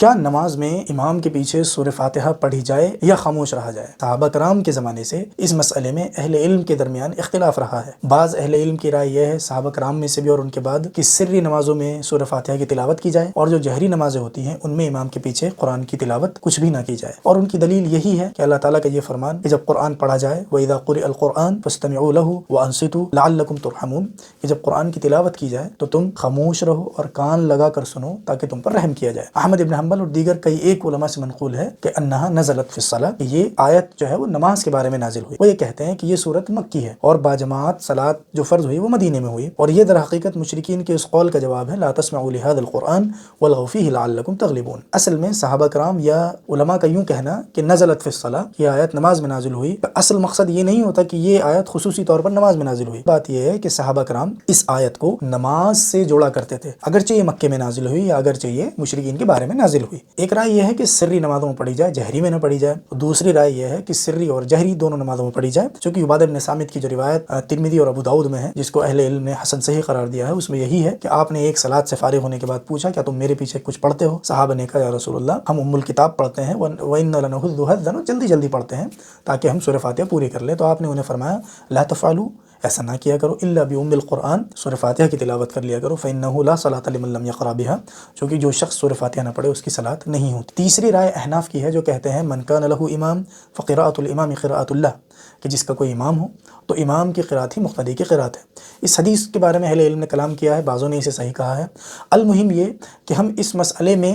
کیا نماز میں امام کے پیچھے سورہ فاتحہ پڑھی جائے یا خاموش رہا جائے؟ صحابہ کرام کے زمانے سے اس مسئلے میں اہل علم کے درمیان اختلاف رہا ہے۔ بعض اہل علم کی رائے یہ ہے، صحابہ کرام میں سے بھی اور ان کے بعد، کہ سری نمازوں میں سورہ فاتحہ کی تلاوت کی جائے، اور جو جہری نمازیں ہوتی ہیں ان میں امام کے پیچھے قرآن کی تلاوت کچھ بھی نہ کی جائے۔ اور ان کی دلیل یہی ہے کہ اللہ تعالیٰ کا یہ فرمان کہ جب قرآن پڑھا جائے وَإِذَا قُرِئَ الْقُرْآنُ فَاسْتَمِعُوا لَهُ وَأَنصِتُوا لَعَلَّكُمْ تُرْحَمُونَ، کہ جب قرآن کی تلاوت کی جائے تو تم خاموش رہو اور کان لگا کر سنو تاکہ تم پر رحم کیا جائے۔ احمد ابن حنبل اور دیگر کئی ایک علماء سے منقول ہے کہ انہا نزلت فی الصلاۃ، کہ یہ آیت جو ہے وہ نماز کے بارے میں نازل ہوئی۔ وہ یہ کہتے ہیں کہ یہ سورت مکی ہے اور باجماعت صلاۃ جو فرض ہوئی وہ مدینے میں ہوئی، اور یہ در حقیقت مشرکین کے اس قول کا جواب ہے لا تسمعوا لهذا القرآن والغوا فیہ لعلکم تغلبون۔ اصل میں صحابہ کرام یا علماء کا یوں کہنا کہ نزلت فی الصلاۃ، یہ آیت نماز میں نازل ہوئی، اصل مقصد یہ نہیں ہوتا کہ یہ آیت خصوصی طور پر نماز میں نازل ہوئی۔ بات یہ ہے کہ صحابہ کرام اس آیت کو نماز سے جوڑا کرتے تھے، اگرچہ یہ مکے میں نازل ہوئی یا اگرچہ یہ مشرکین کے بارے میں نازل ہوئی۔ ایک رائے یہ ہے کہ سری نمازوں میں پڑھی جائے، جہری میں نہ پڑھی جائے۔ دوسری رائے یہ ہے کہ سری اور جہری دونوں نمازوں میں پڑھی جائے، چونکہ عبادہ بن صامت کی جو روایت ترمذی اور ابو داؤد میں ہے، جس کو اہل علم نے حسن صحیح قرار دیا ہے، اس میں یہی ہے کہ آپ نے ایک صلاۃ سے فارغ ہونے کے بعد پوچھا کیا تم میرے پیچھے کچھ پڑھتے ہو؟ صحابہ نے کہا یا رسول اللہ ہم ام الکتاب پڑھتے ہیں، وَإِنَّ لَنَحُذُّ حَظًّا، جلدی جلدی پڑھتے ہیں تاکہ ہم سورہ فاتحہ پوری کر لیں۔ تو آپ نے انہیں فرمایا لا تفعلوا، ایسا نہ کیا کرو، الا بأم القرآن، سورہ فاتحہ کی تلاوت کر لیا کرو، فإنه لا صلاۃ لمن لم يقرأ بها، چونکہ جو شخص سورہ فاتحہ نہ پڑھے اس کی صلاۃ نہیں ہوتی۔ تیسری رائے احناف کی ہے جو کہتے ہیں من کان له امام فقراءۃ الامام قراءۃ اللہ، کہ جس کا کوئی امام ہو تو امام کی قراءت ہی مقتدی کی قراءت ہے۔ اس حدیث کے بارے میں اہل علم نے کلام کیا ہے، بعضوں نے اسے صحیح کہا ہے۔ المہم یہ کہ ہم اس مسئلے میں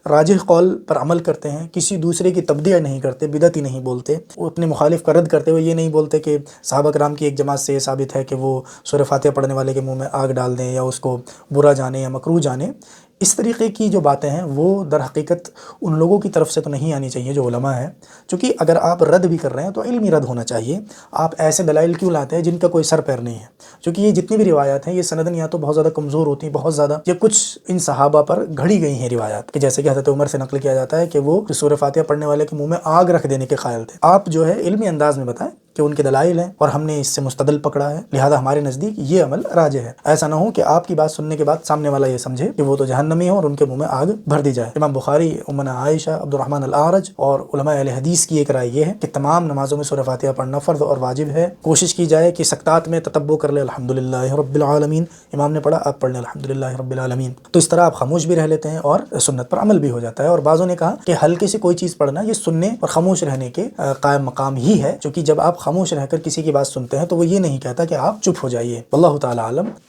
راجح قول پر عمل کرتے ہیں، کسی دوسرے کی تبدیع نہیں کرتے، بدعتی نہیں بولتے، اپنے مخالف کا رد کرتے ہوئے یہ نہیں بولتے کہ صحابہ کرام کی ایک جماعت سے یہ ثابت ہے کہ وہ سورہ فاتحہ پڑھنے والے کے منہ میں آگ ڈال دیں یا اس کو برا جانے یا مکروہ جانے۔ اس طریقے کی جو باتیں ہیں وہ در حقیقت ان لوگوں کی طرف سے تو نہیں آنی چاہیے جو علماء ہیں، چونکہ اگر آپ رد بھی کر رہے ہیں تو علمی رد ہونا چاہیے۔ آپ ایسے دلائل کیوں لاتے ہیں جن کا کوئی سر پیر نہیں ہے؟ چونکہ یہ جتنی بھی روایات ہیں یہ سندن یا تو بہت زیادہ کمزور ہوتی ہیں، بہت زیادہ، یا کچھ ان صحابہ پر گھڑی گئی ہیں روایات، کہ جیسے کہ حضرت عمر سے نقل کیا جاتا ہے کہ وہ سورہ فاتحہ پڑھنے والے کے منہ میں آگ رکھ دینے کے قائل تھے۔ آپ جو ہے علمی انداز میں بتائیں کہ ان کے دلائل ہیں اور ہم نے اس سے مستدل پکڑا ہے، لہذا ہمارے نزدیک یہ عمل راجح ہے۔ ایسا نہ ہو کہ آپ کی بات سننے کے بعد سامنے والا یہ سمجھے کہ وہ تو جہنمی ہو اور ان کے منہ میں آگ بھر دی جائے۔ امام بخاری، امنا عائشہ، عبد الرحمن الاعرج اور علماء اہل حدیث کی ایک رائے یہ ہے کہ تمام نمازوں میں سورہ فاتحہ پڑھنا فرض اور واجب ہے۔ کوشش کی جائے کہ سکتات میں تتبع کر لے، الحمدللہ رب العالمین، امام نے پڑھا آپ پڑھ لیں الحمدللہ رب العالمین، تو اس طرح آپ خاموش بھی رہ لیتے ہیں اور سنت پر عمل بھی ہو جاتا ہے۔ اور بعضوں نے کہا کہ ہلکے سے کوئی چیز پڑھنا یہ سننے اور خاموش رہنے کے قائم مقام ہی ہے، چونکہ جب آپ خاموش رہ کر کسی کی بات سنتے ہیں تو وہ یہ نہیں کہتا کہ آپ چپ ہو جائیے۔ واللہ تعالی عالم۔